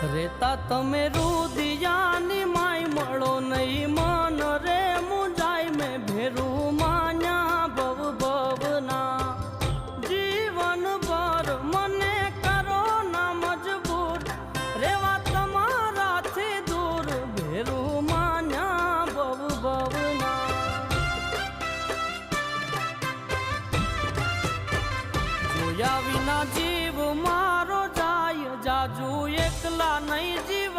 રેતા તમે રુદિયાની માય મળો નહીં મન રે મુંજાય મેં ભેરું માન્યા ભવ ભવના જીવન ભર મને કરો ના મજબૂર રેવા તમારાથી દૂર ભેરું માન્યા ભવ ભવના જોયા વિના જીવ મારો જાય જાજુ એકલા નહીં જીવ